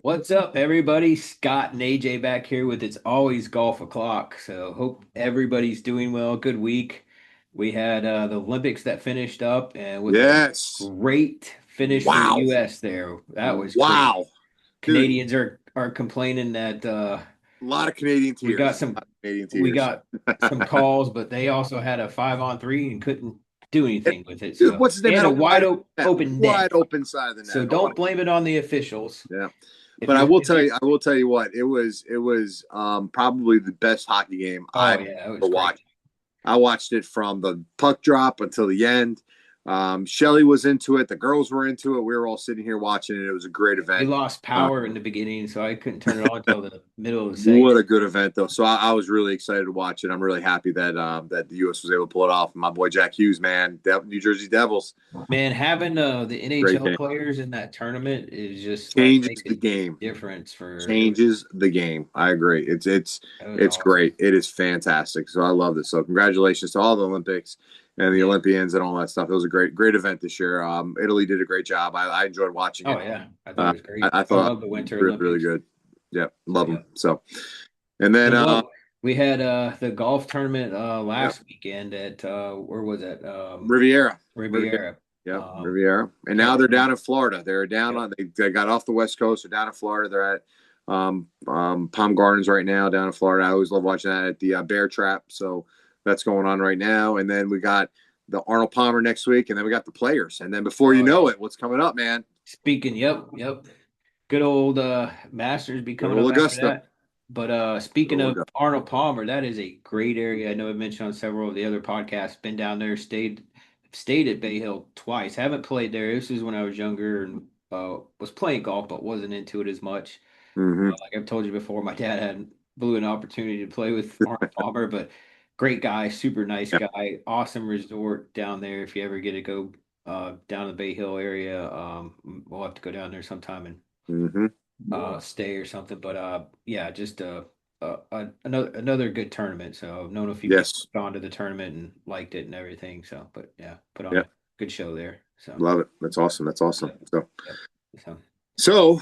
What's up, everybody? Scott and AJ back here with It's Always Golf O'Clock. So, hope everybody's doing well. Good week. We had the Olympics that finished up and with a Yes. great finish from the Wow. U.S. there. That was great. Wow. Dude, Canadians are complaining that a lot of Canadian we tears. got A some lot of Canadian we tears. got some calls, but they also had a 5-on-3 and couldn't do And, anything with it. dude, So, what's his name and had a a open net. wide open side of the net. So Oh, don't blame it on the officials. yeah. If But you're if you I will tell you what, it was probably the best hockey game Oh I've yeah, it was ever great. watched. I watched it from the puck drop until the end. Shelly was into it. The girls were into it. We were all sitting here watching it. It was a great We event. lost Uh, power in the beginning, so I couldn't turn it on until the middle of the What second. a good event, though. So I was really excited to watch it. I'm really happy that that the U.S. was able to pull it off. My boy Jack Hughes, man, New Jersey Devils, Man, having the great NHL game. players in that tournament is just like Changes makes the a game. difference for it was Changes the game. I agree. it was It's awesome. great. It is fantastic. So I love this. So congratulations to all the Olympics and the Yeah. Olympians and all that stuff. It was a great event this year. Italy did a great job. I enjoyed watching Oh it. yeah. I thought it was great. I I thought love the Winter really Olympics. good. Yeah, So love yeah. them. So and then The what we had the golf tournament yep, last weekend at where was it? Riviera. Riviera. Riviera. Yep, Um Riviera. And now they're California. down in Florida. They're down Yep. on they got off the West Coast. They're down in Florida. They're at Palm Gardens right now down in Florida. I always love watching that at the Bear Trap. So that's going on right now. And then we got the Arnold Palmer next week, and then we got the Players. And then before you Oh know yeah. it, what's coming up, man? Speaking, yep. Good old Masters be Good coming old up after Augusta. that. But Good speaking old of Augusta. Arnold Palmer, that is a great area. I know I've mentioned on several of the other podcasts. Been down there, stayed at Bay Hill twice. Haven't played there. This is when I was younger and was playing golf, but wasn't into it as much. Mm-hmm. Like I've told you before, my dad had blew an opportunity to play with Arnold Palmer, but great guy, super nice Yeah. guy, awesome resort down there. If you ever get to go down the Bay Hill area, we'll have to go down there sometime and Mm-hmm. stay or something. But yeah, just another good tournament. So I've known a few people Yes. gone to the tournament and liked it and everything. So, but yeah, put on Yeah. a good show there. So Love it. That's awesome. That's awesome. yep, So. yep. So So,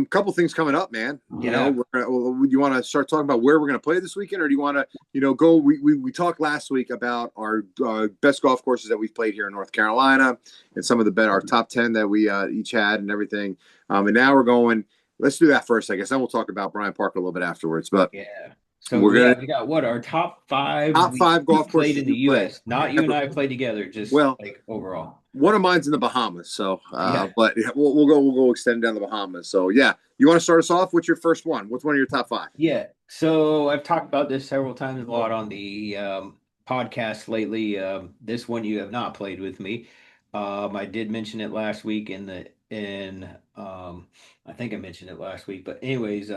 couple things coming up, man. You know, yeah, you want to start talking about where we're going to play this weekend, or do you want to, go? We talked last week about our best golf courses that we've played here in North Carolina, and some of the our top 10 that we each had, and everything. And now we're going. Let's do that first, I guess. Then we'll talk about Bryan Park a little bit afterwards. But yeah. So we're gonna we got what our top five top five golf played courses in the we played U.S. Not you and ever. I played together, just Well, like overall. one of mine's in the Bahamas, so Yeah. but yeah, we'll go extend down the Bahamas. So yeah, you want to start us off? What's your first one? What's one of your top five? Yeah. So I've talked about this several times a lot on the podcast lately. This one you have not played with me. I did mention it last week in I think I mentioned it last week, but anyways,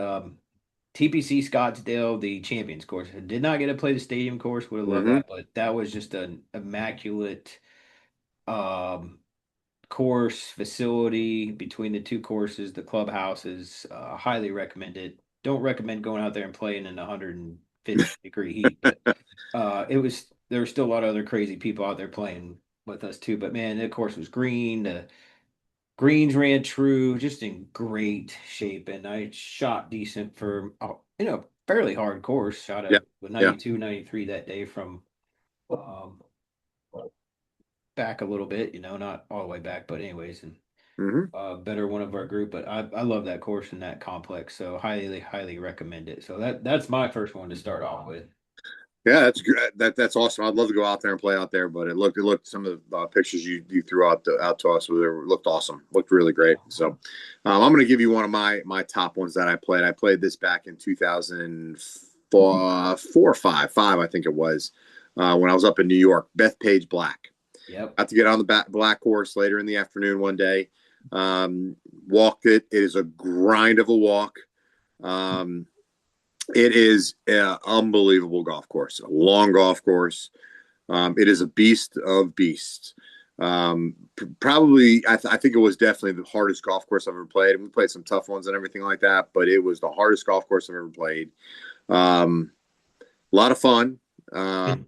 TPC Scottsdale, the Champions Course. I did not get to play the Stadium Course. Would have loved Mm-hmm. that, but that was just an immaculate um course facility between the two courses, the clubhouses. Highly recommend it. Don't recommend going out there and playing in 150-degree heat, but there were still a lot of other crazy people out there playing with us too. But man, the course was green. The greens ran true, just in great shape, and I shot decent for fairly hard course. Shot Yeah, a with yeah. 92, 93 that day from um, back a little bit, not all the way back, but anyways, and Mm-hmm. better one of our group. But I love that course and that complex, so highly recommend it. So that's my first one to start off with. Yeah, that's good. That's awesome. I'd love to go out there and play out there, but it looked some of the pictures you threw out to us looked awesome. Looked really great. So, I'm going to give you one of my top ones that I played. I played this back in 2004 or five, I think it was, when I was up in New York. Bethpage Black. Yep. Got to get on the black course later in the afternoon one day. Um, Walked it. It is a grind of a walk. Um, it is an unbelievable golf course, a long golf course. It is a beast of beasts. Probably, I think it was definitely the hardest golf course I've ever played. And we played some tough ones and everything like that, but it was the hardest golf course I've ever played. A lot of fun. But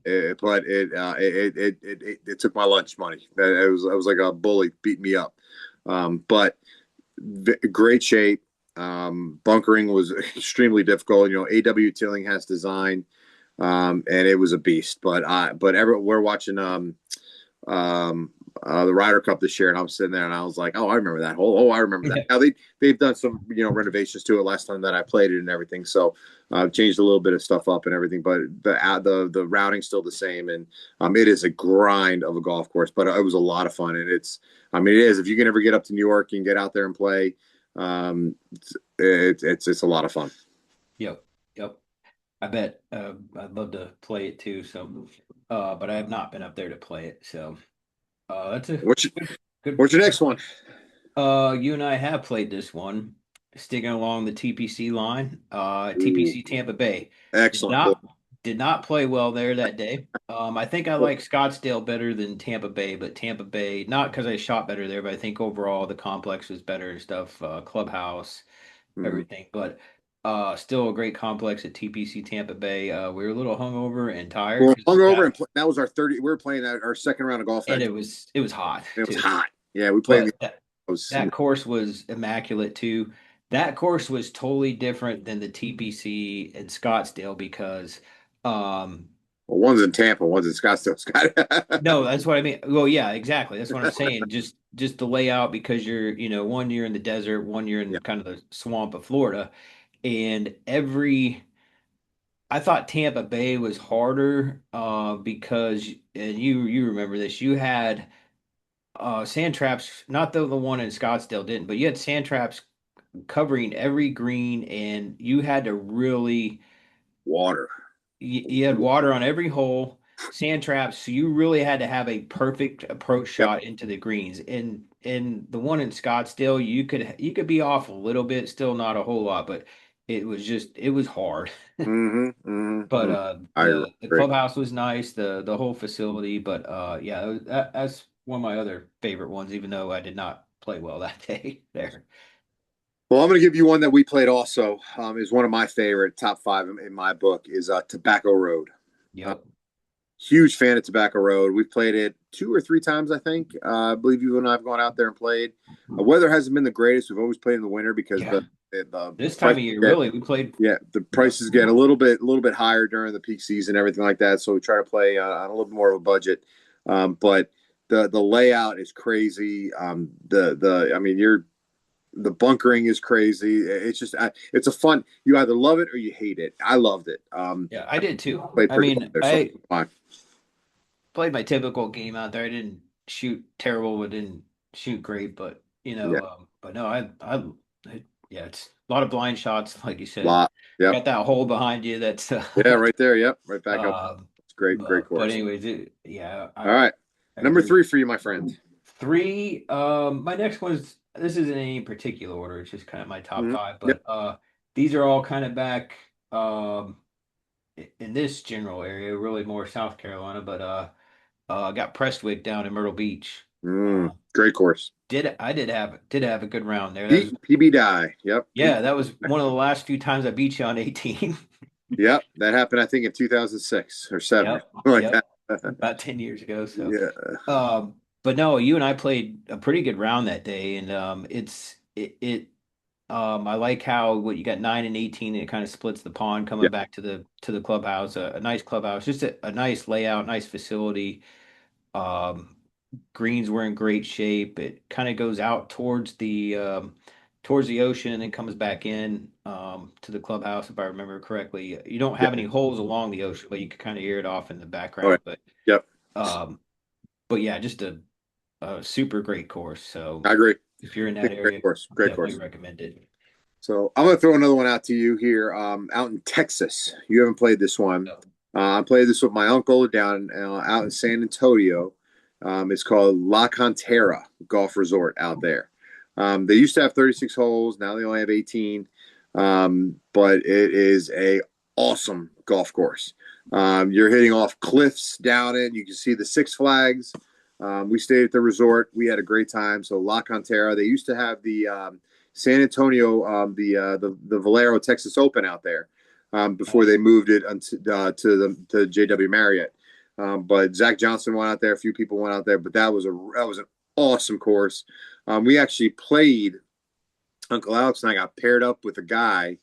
it took my lunch money. It was like a bully beat me up. But great shape. Bunkering was extremely difficult. AW Tillinghast design, and it was a beast. But we're watching um, the Ryder Cup this year, and I'm sitting there and I was like, oh, I remember that hole. Oh, I remember that. Yeah. Now they've done some renovations to it last time that I played it and everything. So I've changed a little bit of stuff up and everything, but the routing's still the same, and it is a grind of a golf course, but it was a lot of fun, and it is if you can ever get up to New York and get out there and play, it's a lot of fun. Yep. Yep. I bet I'd love to play it too. So, but I have not been up there to play it. So, that's a What's your, good. what's your next one? You and I have played this one, sticking along the TPC line. Ooh, TPC Tampa Bay did excellent. not play well there that day. I think I like Scottsdale better than Tampa Bay, but Tampa Bay not because I shot better there, but I think overall the complex was better and stuff. Clubhouse, Mhm. everything, but still a great complex at TPC Tampa Bay. We were a little hungover and tired Well, because hung over and that was our 30. We were playing our second round of golf and that day, it was hot and it was too. hot. Yeah, we played in But the house. that course was immaculate too. That course was totally different than the TPC in Scottsdale because um Well, one's in Tampa, one's in Scottsdale. Scott. no, that's what I mean. Well, yeah, exactly. That's what I'm saying. Just the layout because one year in the desert, one year Yeah, in kind of the swamp of Florida, and I thought Tampa Bay was harder because and you remember this, you had sand traps, not the one in Scottsdale didn't, but you had sand traps covering every green, and you had to really water. you had water on every hole, sand traps, so you really had to have a perfect approach Yep. shot into the greens. And the one in Scottsdale, you could be off a little bit, still not a whole lot, but it was hard. Mm-hmm, mm-hmm, But mm. I the agree. clubhouse was nice, the whole facility, but yeah, that's one of my other favorite ones, even though I did not play well that day there. Well, I'm going to give you one that we played also. Is one of my favorite top five in my book is Tobacco Road. Uh, Yep. Huge fan of Tobacco Road. We've played it two or three times, I think. I believe you and I have gone out there and played. The weather hasn't been the greatest. We've always played in the winter because Yeah. the This time price of year, get really, we played. yeah the Yep. prices get a little bit higher during the peak season, everything like that. So we try to play on a little bit more of a budget. But the layout is crazy. The I mean you're the bunkering is crazy. It's just it's a fun. You either love it or you hate it. I loved it. Yeah, I did too. Played I pretty well mean, there, so I fine. played my typical game out there. I didn't shoot terrible, but didn't shoot great. But Yeah, but no, yeah, it's a lot of blind shots, like you said. lot. Yep. Got that hole behind you. That's Yeah, right there. Yep, right back up. um, It's great, great but course. anyways, yeah, All right, I number agree. three for you, my friend. Three. My next one's this isn't in any particular order. It's just kind of my top Mm-hmm. five. Yep. But these are all kind of back in this general area, really more South Carolina. But I got Prestwick down in Myrtle Beach. Uh, Great course. did have a good round there. That was PB die. Yep. yeah, that was one of the last few times I beat you on 18. Yep. That happened, I think, in 2006 or seven, Yep, like yep, that. about 10 years ago. So, Yeah. but no, you and I played a pretty good round that day, and I like how what you got 9 and 18, and it kind of splits the pond coming Yeah. back to the clubhouse. A nice clubhouse, just a nice layout, nice facility. Um, Greens were in great shape. It kind of goes out towards the ocean and then comes back in to the clubhouse, if I remember correctly. You don't Yeah. have any holes along the ocean, but you can kind of hear it off in the All right. background. Yep. Um, but yeah, just a super great course. So I agree. if you're in that Great area, course. Great definitely course. recommend it. So I'm going to throw another one out to you here. Out in Texas, you haven't played this one. So, I played this with my uncle down out in San Antonio. It's called La Cantera Golf Resort out there. They used to have 36 holes. Now they only have 18. But it is a awesome golf course. You're hitting off cliffs down it. You can see the Six Flags. We stayed at the resort. We had a great time. So La Cantera. They used to have the San Antonio, the Valero Texas Open out there before they nice. moved it to JW Marriott. But Zach Johnson went out there. A few people went out there. But that was an awesome course. We actually played Uncle Alex and I got paired up with a guy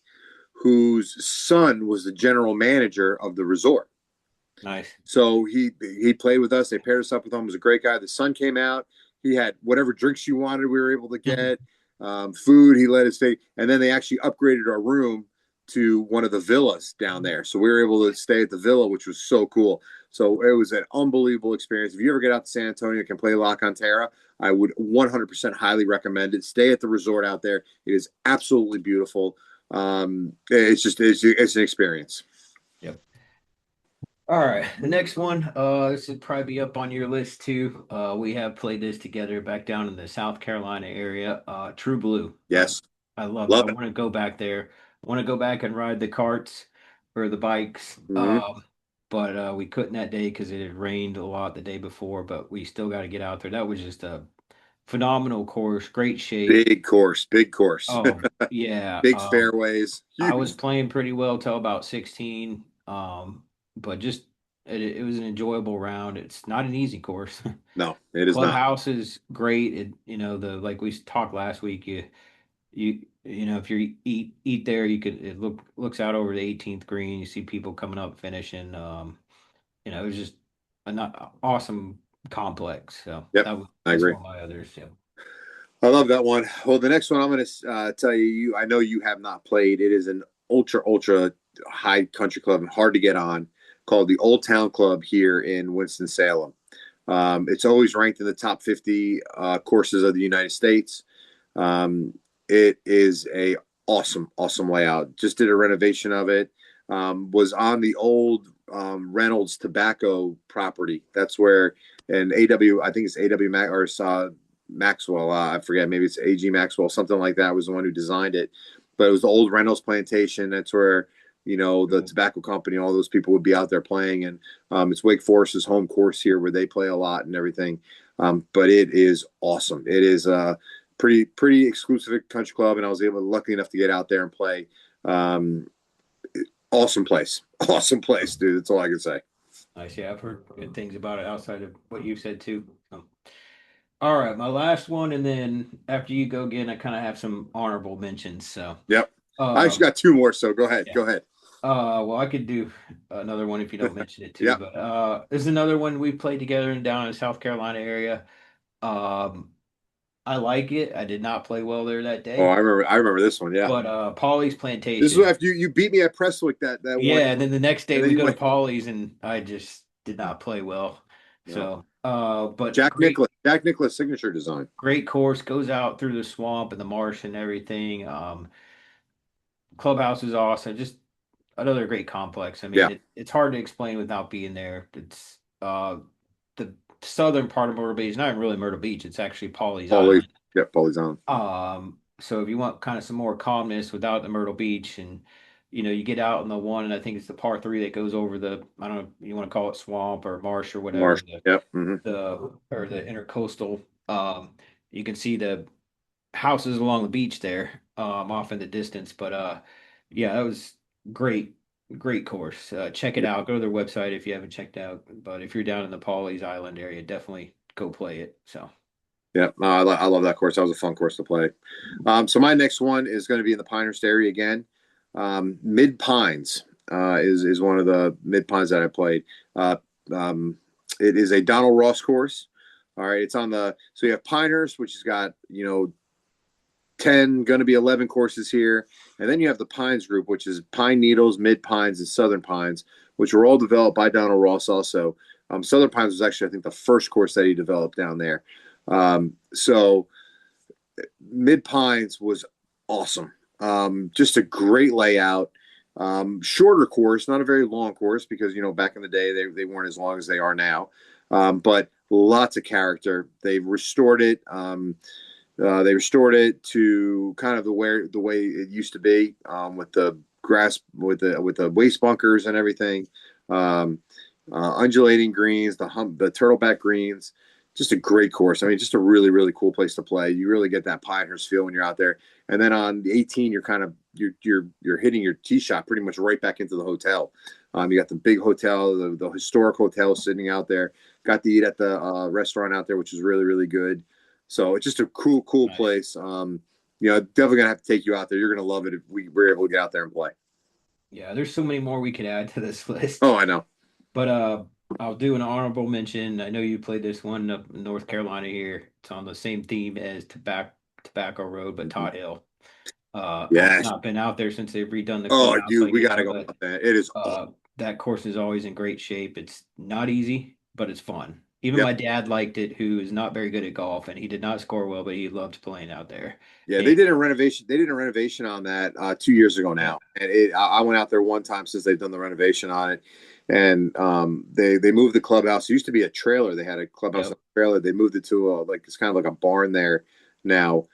whose son was the general manager of the resort. Nice. So he played with us. They paired us up with him. He was a great guy. The sun came out. He had whatever drinks you wanted. We were able to get food. He let us stay, and then they actually upgraded our room to one of the villas down there. So we were able to stay at the villa, which was so cool. So it was an unbelievable experience. If you ever get out to San Antonio and can play La Cantera, I would 100% highly recommend it. Stay at the resort out there. It is absolutely beautiful. It's an experience. Yep. All right, the next one, this would probably be up on your list too. We have played this together back down in the South Carolina area. True Blue. Yes, I love it. I love it. want to go back there. I want to go back and ride the carts or the bikes. Mm-hmm. But we couldn't that day because it had rained a lot the day before. But we still got to get out there. That was just a phenomenal course, great shape. Big course, Oh yeah. big fairways, I was huge. playing pretty well till about 16. But just it was an enjoyable round. It's not an easy course. No, it is not. Clubhouse is great. The like we talked last week, if you eat there, you could it looks out over the 18th green. You see people coming up finishing. It was just a not awesome complex. So Yep, I that's agree. one of my others. Yeah. I love that one. Well, the next one I'm going to tell you, I know you have not played. It is an ultra high country club and hard to get on, called the Old Town Club here in Winston Salem. It's always ranked in the top 50 courses of the United States. It is a awesome layout. Just did a renovation of it. Was on the old Reynolds tobacco property. That's where an AW, I think it's AW Mac or Maxwell. I forget. Maybe it's AG Maxwell, something like that. Was the one who designed it. But it was the old Reynolds plantation. That's where the Cool. tobacco company, all those people would be out there playing. And it's Wake Forest's home course here, where they play a lot and everything. But it is awesome. It is a pretty exclusive country club, and I was lucky enough to get out there and play. Um, awesome place, awesome place, dude. That's all I can say. Nice. Yeah, I've heard good things about it outside of what you said too. All right, my last one, and then after you go again, I kind of have some honorable mentions. So, Yep. I actually um, got two more, so go ahead. yeah. Go ahead. Well, I could do another one if you don't mention it too, Yep. but there's another one we played together down in the South Carolina area. Um, I like it. I did not play well there that Oh, day, I remember this one. Yeah. but Polly's This is Plantation. after you beat me at Prestwick that one, Yeah, and then the next day and then we you go to went Polly's and I just did not play well. no. So, but great, Jack Nicholas signature design. great course goes out through the swamp and the marsh and everything. Clubhouse is awesome. Just another great complex. I mean, Yeah. it's hard to explain without being there. It's the southern part of Myrtle Beach, not even really Myrtle Beach. It's actually Pawleys Paulie. Island. Yeah, Paulie's on. So if you want kind of some more calmness without the Myrtle Beach, and you get out in the one, and I think it's the par three that goes over the I don't know you want to call it swamp or marsh or whatever Marsh. Yep. Mm-hmm. the intercoastal. You can see the houses along the beach there, off in the distance. But yeah, that was great, great course. Check it out. Go to their website if you haven't checked out. But if you're down in the Pawleys Island area, definitely go play it. So Yeah, no, I love that course. That was a fun course to play. So my next one is going to be in the Pinehurst area again. Mid Pines is one of the Mid Pines that I played. Uh, um, it is a Donald Ross course. All right, it's on the so you have Pinehurst, which has got 10, going to be 11 courses here, and then you have the Pines group, which is Pine Needles, Mid Pines, and Southern Pines, which were all developed by Donald Ross. Also, Southern Pines was actually I think the first course that he developed down there. So Mid Pines was awesome. Just a great layout. Shorter course, not a very long course because back in the day they weren't as long as they are now. But lots of character. They've restored it. They restored it to kind of the way it used to be, with the grass, with the waste bunkers and everything, undulating greens, the turtleback greens. Just a great course. I mean, just a really cool place to play. You really get that Pinehurst feel when you're out there. And then on the 18, you're hitting your tee shot pretty much right back into the hotel. You got the big hotel, the historic hotel sitting out there. Got to eat at the restaurant out there, which is really good. So it's just a cool nice. place. definitely gonna have to take you out there. You're gonna love it if we're able to get out there and play. Yeah, there's so many more we could add to this list. Oh, I know. But I'll do an honorable mention. I know you played this one up in North Carolina here. It's on the same theme as Tobacco Road, but Mhm. Todd Hill. I've Yes. not been out there since they've redone the Oh, clubhouse dude, like we you gotta know, go but out there. It is. Oh, that course is always in great shape. It's not easy, but it's fun. Even yep. my dad liked it, who is not very good at golf, and he did not score well, but he loved playing out there. Yeah, And they did a renovation. They did a renovation on that 2 years ago yeah, now, and I went out there one time since they've done the renovation on it, and they moved the clubhouse. It used to be a trailer. They had a clubhouse on yep. a trailer. They moved it to like it's kind of like a barn there now.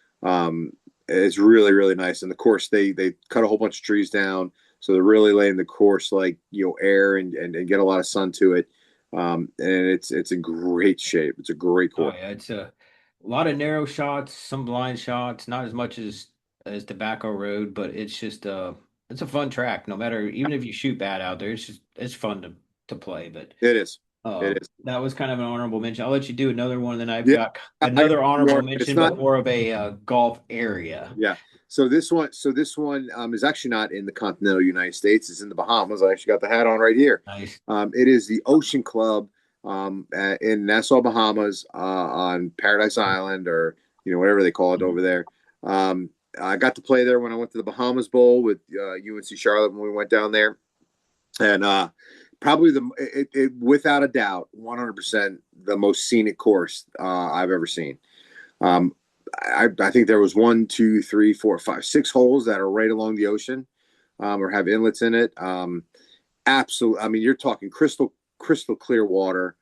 It's really really nice, and the course they cut a whole bunch of trees down, so they're really letting the course like air and get a lot of sun to it. And it's in great shape. It's a great Oh course. yeah, it's a lot of narrow shots, some blind shots, not as much as Tobacco Road, but it's a fun track. No matter even if you shoot bad out there, it's fun to play. But It is. It is. that was kind of an honorable mention. I'll let you do another one. Then I've Yeah, got I got another more. honorable It's mention, not. but more of a golf area. Yeah. So this one is actually not in the continental United States. It's in the Bahamas. I actually got the hat on right here. Nice. It is the Ocean Club in Nassau, Bahamas, on Paradise Island, or whatever they call it over there. Um, I got to play there when I went to the Bahamas Bowl with UNC Charlotte when we went down there, and probably without a doubt, 100% the most scenic course I've ever seen. Um, I think there was one, two, three, four, five, six holes that are right along the ocean, or have inlets in it. Absolutely. I mean, you're talking crystal clear water,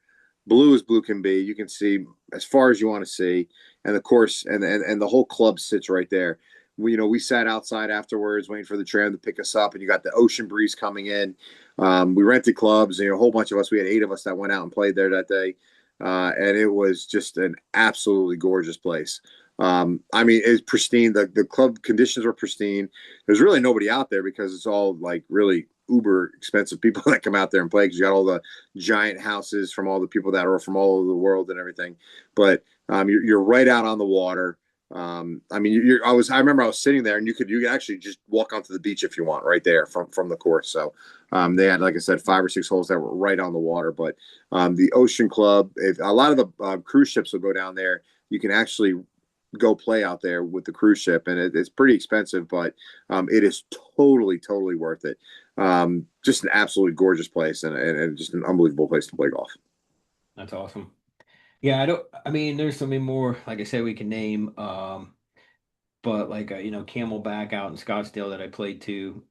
blue as blue can be. You can see as far as you want to see, and the course and the whole club sits right there. We sat outside afterwards waiting for the tram to pick us up, and you got the ocean breeze coming in. We rented clubs, and a whole bunch of us. We had 8 of us that went out and played there that day, and it was just an absolutely gorgeous place. I mean, it's pristine. The club conditions were pristine. There's really nobody out there because it's all like really uber expensive people that come out there and play because you got all the giant houses from all the people that are from all over the world and everything. But you're right out on the water. I mean, I remember I was sitting there, and you could actually just walk onto the beach if you want, right there from the course. So they had, like I said, 5 or 6 holes that were right on the water. But the Ocean Club, if a lot of the cruise ships will go down there, you can actually go play out there with the cruise ship, and it's pretty expensive, but it is totally worth it. Just an absolutely gorgeous place, and just an unbelievable place to play golf. That's awesome. Yeah, I mean, there's so many more, like I said, we can name. But like Camelback out in Scottsdale that I played too.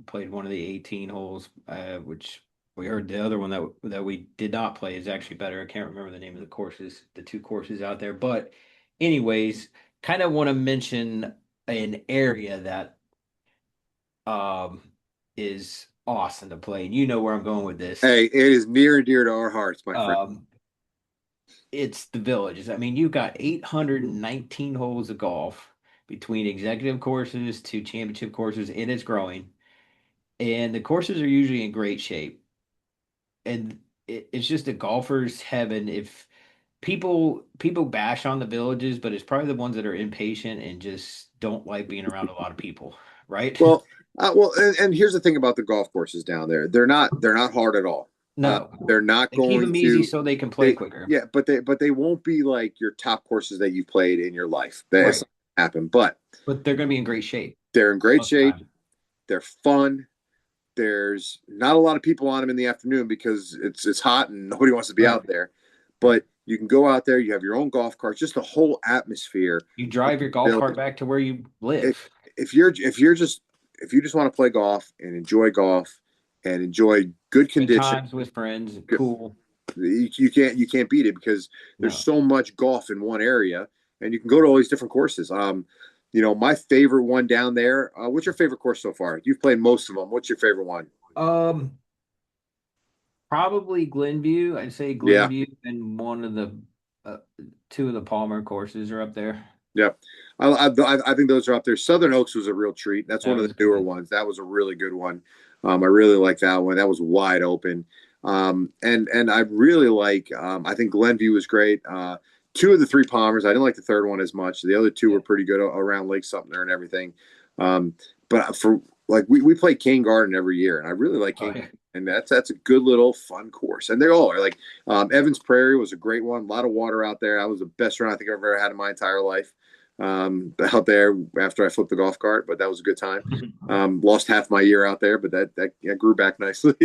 Played one of the 18 holes, which we heard the other one that we did not play is actually better. I can't remember the name of the 2 courses out there. But anyways, kind of want to mention an area that um is awesome to play, and you know where I'm going with this. Hey, it is near and dear to our hearts, my friend. Um, it's the Villages. I mean, you've got 819 holes of golf between executive courses to championship courses, and it's growing. And the courses are usually in great shape. And it's just a golfer's heaven. If people bash on the Villages, but it's probably the ones that are impatient and just don't like being around a lot of people, right? Well, and here's the thing about the golf courses down there. They're not hard at all. No, They're not they keep going them easy to so they can play they quicker. yeah, but they won't be like your top courses that you've played in your life. That's Right. not gonna happen. But But they're going to be in great shape they're in great most of the shape. time. They're fun. There's not a lot of people on them in the afternoon because it's hot and nobody wants to be Right. out there. But you can go out there. You have your own golf cart. Just the whole atmosphere. You drive your golf cart back to where you If live. if you just want to play golf and enjoy good Good condition, times with friends, cool. you can't beat it because there's No. so much golf in one area, and you can go to all these different courses. My favorite one down there. What's your favorite course so far? You've played most of them. What's your favorite one? Um, Probably Glenview. I'd say Yeah, Glenview and one of the uh, two of the Palmer courses are up there. yeah. I think those are up there. Southern Oaks was a real treat. That's That one of the was newer good. ones. That was a really good one. I really like that one. That was wide open. And I really like. I think Glenview was great. two of the three Palmers. I didn't like the third one as much. The other two Yeah. were pretty good around Lake Sumter and everything. Um, but for like we play King Garden every year, and I really like Oh King. yeah. And that's a good little fun course, and they all are like Evans Prairie was a great one. A lot of water out there. That was the best run I think I've ever had in my entire life out there after I flipped the golf cart, but that was a good time. Lost half my year out there, but that grew back nicely.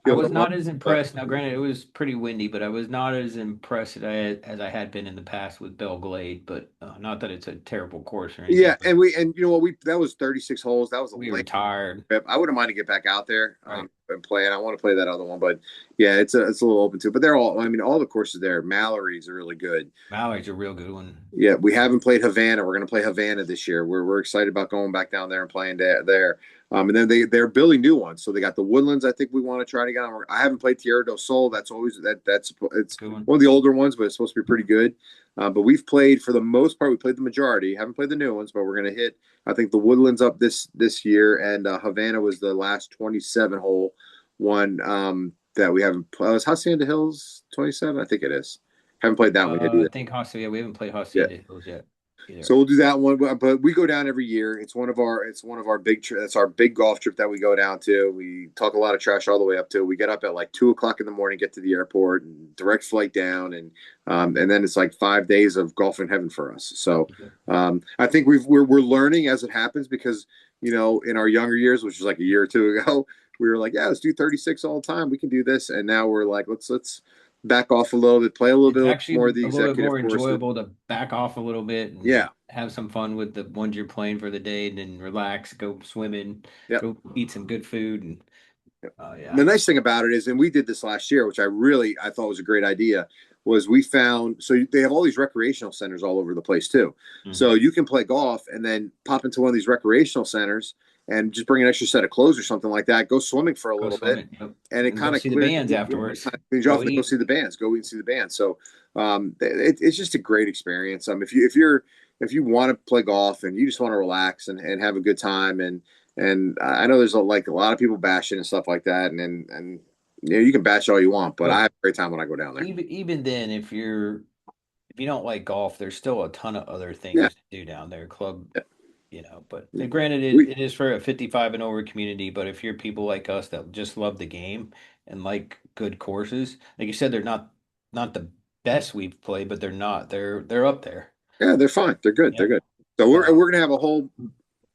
I Healed was up well. not as But impressed. Now, granted, it was pretty windy, but I was not as impressed as I had been in the past with Belle Glade. But not that it's a terrible course or anything, yeah, but and you know what, we that was 36 holes. That was a we late were tired, trip. I wouldn't mind to get back out there right? and play. And I want to play that other one, but yeah, it's a little open too. But they're all. I mean, all the courses there. Mallory's are really good. Mallory's a real good one. Yeah, we haven't played Havana. We're going to play Havana this year. We're excited about going back down there and playing there. And then they're building new ones. So they got the Woodlands. I think we want to try to get on. I haven't played Tierra del Sol. That's always that's it's Good one. one of the older ones, but it's supposed to be pretty good. But we've played for the most part. We played the majority. Haven't played the new ones, but we're going to hit. I think the Woodlands up this year, and Havana was the last 27 hole one that we haven't. Was Hacienda Hills 27? I think it is. Haven't played that one yet I either. think Hacienda. Yeah, we haven't played Yeah. Hacienda Hills yet either. So we'll do that one, but we go down every year. It's one of our big that's our big golf trip that we go down to. We talk a lot of trash all the way up to. We get up at like 2 o'clock in the morning, get to the airport, and direct flight down, and then it's like 5 days of golf in heaven for us. So I think we're learning as it happens because in our younger years, which was like a year or two ago, we were like, yeah, let's do 36 all the time. We can do this, and now we're like, let's back off a little bit, play a little It's bit more actually of the a little bit executive more courses. enjoyable to back off a little bit and Yeah, have some fun with the ones you're playing for the day, and then relax, go swimming, yeah. go eat some good food, and The yeah, nice thing about it is, and we did this last year, which I thought was a great idea, was we found so they have all these recreational centers all over the place too. hmm So you can play golf and then pop into one of these recreational centers and just bring an extra set of clothes or something like that. Go swimming for a go little bit, swimming, yep. and it And go kind of see the clears bands afterwards. kind of cleans you off. Go And go eat. see the bands. Go eat and see the bands. So it's just a great experience. If you want to play golf and you just want to relax and have a good time and I know there's like a lot of people bashing and stuff like that, and you can bash all you want, but I But have a great time when I go down there. even then, if you don't like golf, there's still a ton of other Yeah, things to do down there. yeah. But granted, We it is for a 55 and over community. But if you're people like us that just love the game and like good courses, like you said, they're not the best we've played, but they're not. They're up there. yeah, they're fine. They're good. They're Yep. good. So we're Uh, we're gonna have a whole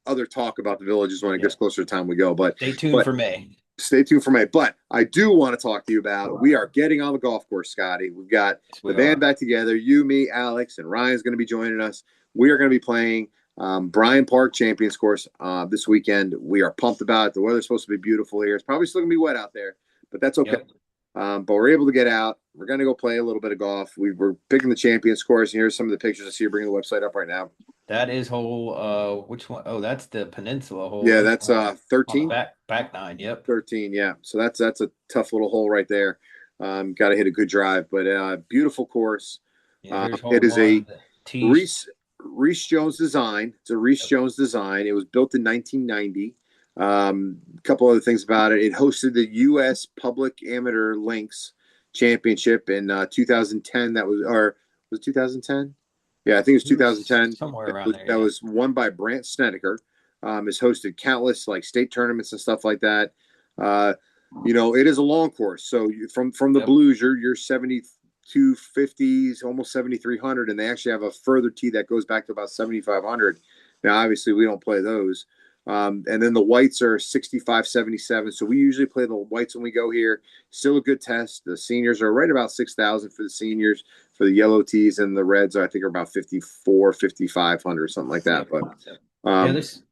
other talk about the villages when it yeah. gets closer to time we go, Stay tuned but for May. stay tuned for May. But I do want to talk to you about we are getting on the golf course, Scotty. We've got Yes, the we band are. back together. You, me, Alex, and Ryan's going to be joining us. We are going to be playing Bryan Park Champions Course this weekend. We are pumped about it. The weather's supposed to be beautiful here. It's probably still going to be wet out there, but that's okay. Yep. But we're able to get out. We're going to go play a little bit of golf. We're picking the Champions Course, and here's some of the pictures. I see you're bringing the website up right now. That is hole. Which one? Oh, that's the peninsula hole. Yeah, That's that's on the 13. back nine. Yep. 13, yeah. So that's a tough little hole right there. Got to hit a good drive, but beautiful course. Yeah. Here's hole It is one. a The tee. Reese Jones design. It's a Reese Yep. Jones design. It was built in 1990. A couple other things about it. It hosted the U.S. Public Amateur Links Championship in 2010. That was 2010. Yeah, I think it was It was 2010. somewhere around there. That Yeah. was won by Brant Snedeker. Has hosted countless like state tournaments and stuff like that. Uh, it is a long course. So from the Yep. blues, you're 7250s, almost 7300, and they actually have a further tee that goes back to about 7500. Now, obviously, we don't play those. And then the whites are 6577. So we usually play the whites when we go here. Still a good test. The seniors are right about 6,000 for the seniors. For the yellow tees and the reds, I think are about 54, 5500, something like that. Yep. But Yep. Yeah. um, This.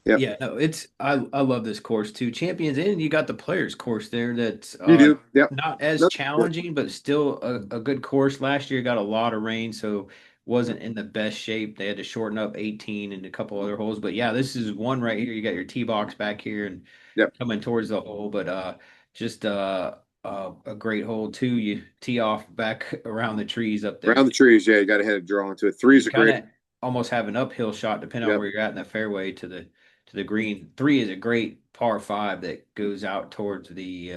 yep, Yeah. No. I love this course too. Champions, and you got the players course there. That's you do. Yep. not as No, challenging, but still a good course. Last year got a lot of rain, so wasn't in the best shape. They had to shorten up 18 and a couple other holes. But yeah, this is one right here. You got your tee box back here and yep. coming towards the hole, but just a great hole too. You tee off back around the trees up there. Around the trees, yeah, you got to hit a draw into it. Three is You a kind great. of almost have an uphill shot depending on Yep. where you're at in the fairway to the green. Three is a great par five that goes out towards the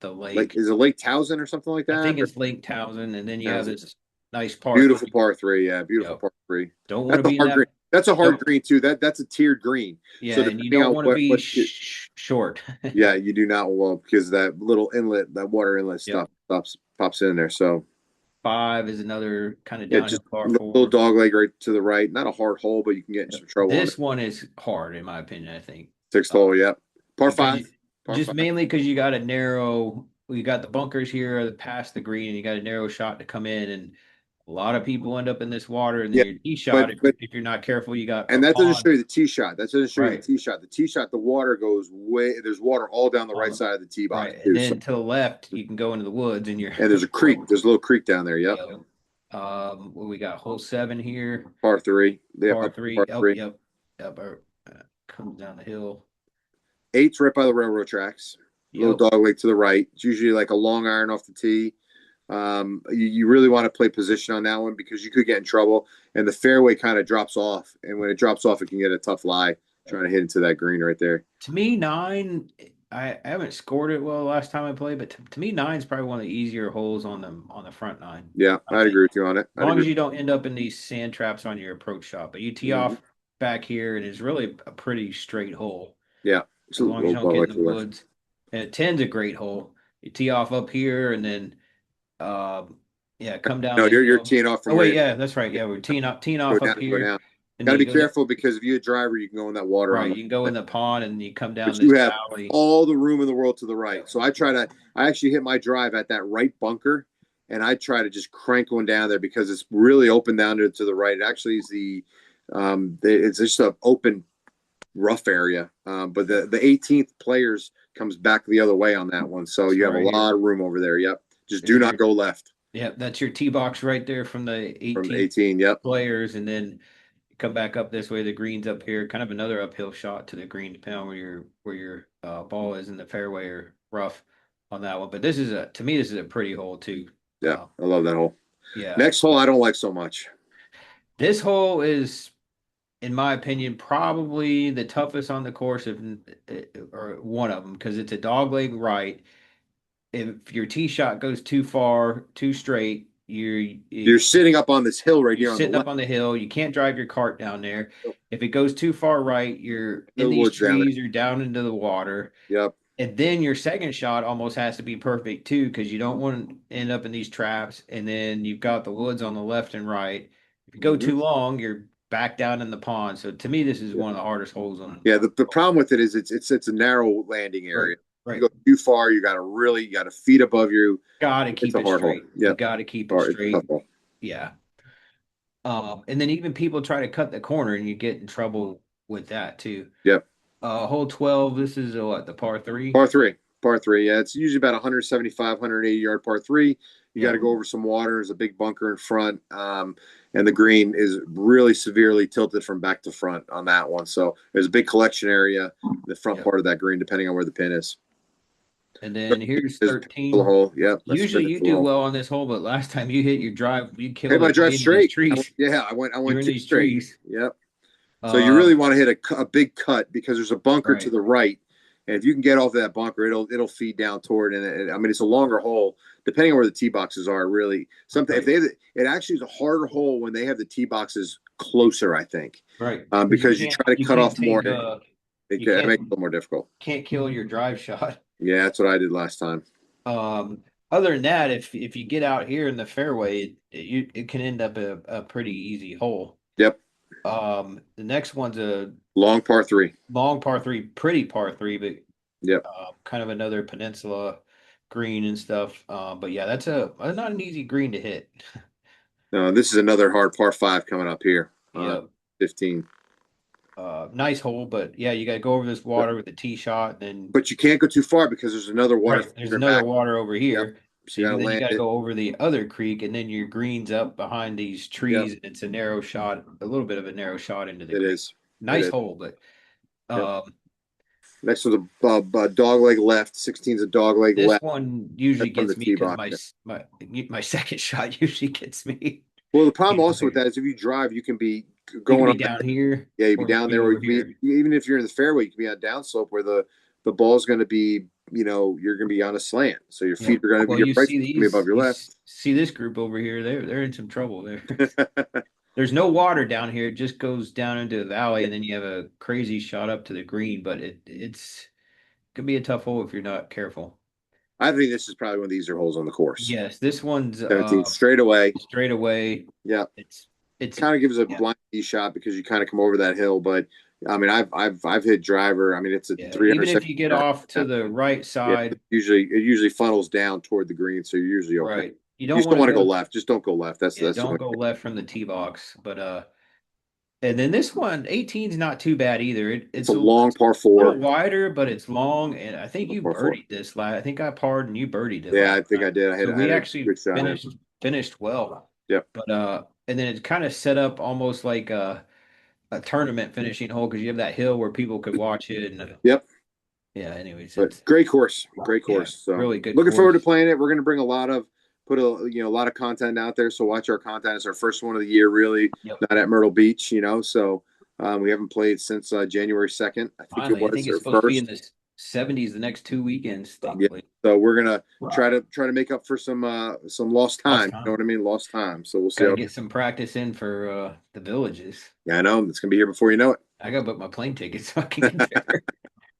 Like lake. is it Lake Towson or something like I that? think Or it's Lake Towson, and then you have Towson? this. Nice par Beautiful three. par three. Yeah, beautiful Yep. par three. Don't want That's to a be in hard green. that. That's a hard Don't. green too. That's a tiered green. Yeah, So and you depending don't on want to be what short. yeah, you do not well because that little inlet, that water inlet Yep. stuff pops in there. So Five is another kind of yeah, just downhill par a little four. dog leg right to the right. Not a hard hole, but you can get in Yep. some trouble on it. This one is hard in my opinion. I think Sixth uh, hole, yeah. Par because five. you Par just five. mainly because you got a narrow. You got the bunkers here past the green, and you got a narrow shot to come in, and a lot of people end up in this water. And then Yeah. your tee But shot, but if you're not careful, you got a and that doesn't pond. show you the tee shot. That doesn't show you the Right. tee shot. The tee shot, the water goes way. There's water all down the right On side of the tee box right, and too. So then to the left, you can go into the woods, and you're and there's a creek. There's a little creek down there. Yep. yeah. Well, we got hole seven here, Par three. Yep. par Up par three. Oh, three. yep, yep. Comes down the hill. Eight's right by the railroad tracks. Little Yep. dog leg to the right. It's usually like a long iron off the tee. You really want to play position on that one because you could get in trouble. And the fairway kind of drops off. And when it drops off, it can get a tough lie trying to hit into that green right there. To me, nine. I haven't scored it well the last time I played, but to me, nine is probably one of the easier holes on the front nine. Yeah, I I'd think, agree with you on it. as I'd long agree. as you don't end up in these sand traps on your approach shot, but you tee Mm-hmm. off back here, and it's really a pretty straight hole. Yeah, it's a As long as you little don't dog get leg in to the the left. woods. And a 10's a great hole. You tee off up here and then yeah, come down No, the you're hill. teeing off from Oh where wait, you're yeah, that's right. yeah, Yeah, we're teeing go off down, up go here down. and Got then to be you go careful because if you're a driver, you can go in that water on right, the you can go in the pond and you come down but you this have valley. all the room in the world to the right. Yep. So I actually hit my drive at that right bunker, and I try to just crank one down there because it's really open down to the right. It actually is it's just an open rough area, but the 18th players comes back the other way on that one, so This you one have a right lot here. of room over there. Yep, just do There's not your go left yeah, that's your tee box right there from the from the 18 18. Yep, players, and then come back up this way. The green's up here, kind of another uphill shot to the green, depending on where your ball is in the fairway or rough on that one. But this is a to me this is a pretty hole too. yeah, I love that hole. Yeah, Next hole I don't like so much. this hole is, in my opinion, probably the toughest on the course, if or one of them, because it's a dog leg right. If your tee shot goes too far, too straight, You're sitting up on this hill right you're here on the sitting up left. on the hill. You can't drive your cart down there. If it goes too far right, you're in The these woods down there. trees or down into the water. Yep. And then your second shot almost has to be perfect too, because you don't want to end up in these traps. And then you've got the woods on the left and right. If you go Mm-hmm. too long, you're back down in the pond. So to me, this is Yeah. one of the hardest holes on. Yeah, the problem with it is it's a narrow landing Right, area. You right. go too far, you got to feet above you. Got to It's keep a it hard hole. straight. You Yep. got to keep it Or it's a tough straight. hole. Yeah. And then even people try to cut the corner, and you get in trouble with that too. Yep. Hole 12. This is what, the par three. Par three. Par three. Yeah, it's usually about 175, 180 yard par three. You got Yeah. to go over some water. There's a big bunker in front. And the green is really severely tilted from back to front on that one. So there's a big collection area, the front Yeah. part of that green, depending on where the pin is. And then here's There's a 13. hole. Yep. That's a Usually you peninsula do hole. well on this hole, but last time you hit your drive, you Hit killed my it drive into these straight. trees. I You were went in two these straight. trees. Yep. So you really Um, want to hit a big cut because there's a bunker to right, the right, and if you can get off that bunker, it'll feed down toward. And I mean, it's a longer hole depending on where the tee boxes are. Really, something if right, it actually is a harder hole when they have the tee boxes closer. I think right. Because because you try to you cut can't off more, take you it makes it a little more difficult. can't kill your drive shot. Yeah, that's what I did last time. Um, Other than that, if you get out here in the fairway, it can end up a pretty easy hole. Yep, The next one's a long par three. long par three, pretty par three, but Yep. kind of another peninsula green and stuff. But yeah, that's not an easy green to hit. No, this is another hard par five coming up here. Yeah, 15. nice hole, but yeah, you got to go over this water with a tee shot, and then But you can't go too far because there's another water right there's in another back. water over Yep. here. So So you got to then you land got to it. go over the other creek, and then your green's up behind these Yep. trees. It's a narrow shot, a little bit of a narrow shot into the It creek. is. It Nice is. hole, but Yep. um, Next was a dog leg left. 16's a dog leg this left. one usually That's from the gets me tee because box. my second shot usually gets me. Well, the problem also with that is if you drive, you can be You can going be up. down here, Yeah, you'd be or you can down be there, or you over can be here. even if you're in the fairway, you can be on downslope where the ball's going to be you're going to be on a slant, so your feet Yep. are going to be Well, your you right see foot's going to be above these, your left. see this group over here. They're in some trouble. There's no water down here. It just goes down into the valley, and then you have a crazy shot up to the green. But it's could be a tough hole if you're not careful. I think this is probably one of the easier holes on the course. Yes, this one's 17 straight away. straight away. Yeah, It's kind of gives a yeah, blind tee shot because you kind of come over that hill. But I mean, I've hit driver. I mean, it's a yeah. Even 370 if you get yard. off to the right Yeah, side, it usually funnels down toward the green, so you're usually okay. right, you You don't just don't want to want to go go. left. Just don't go left. Yeah, That's the don't only go thing. left from the tee box. But and then this one, 18 is not too bad either. It's a It's long par a little four. wider, but it's long, and I think you Par four. birdied this last. I think I parred and you birdied it Yeah, last I think time. I did. So I we had a actually good shot in. finished well. Yep. But and then it's kind of set up almost like a tournament finishing hole because you have that hill where people could watch it. And Yep. yeah, anyways, But it's great yeah, course. So really good looking forward to course. playing it. We're going to bring put a lot of content out there. So watch our content. It's our first one of the year, really. Yep. Not at Myrtle Beach, So we haven't played since January 2nd, I think it Finally, I think was, it's or supposed to be in first. the 70s the next 2 weekends, Yeah. thankfully. So we're gonna try to make up for some lost Lost time. You know time. what I mean? Lost time. So we'll see Got to how. get some practice in for the villages. Yeah, I know it's gonna be here before you know it. I got to book my plane ticket so I can get there.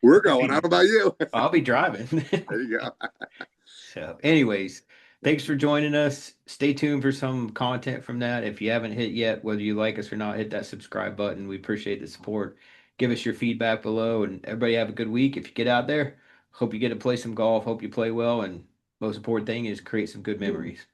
We're I going. I mean, don't know about you. I'll be driving. There you go. So, anyways, thanks for joining us. Stay tuned for some content from that. If you haven't hit yet, whether you like us or not, hit that subscribe button. We appreciate the support. Give us your feedback below, and everybody have a good week. If you get out there, hope you get to play some golf. Hope you play well, and most important thing is create some good memories.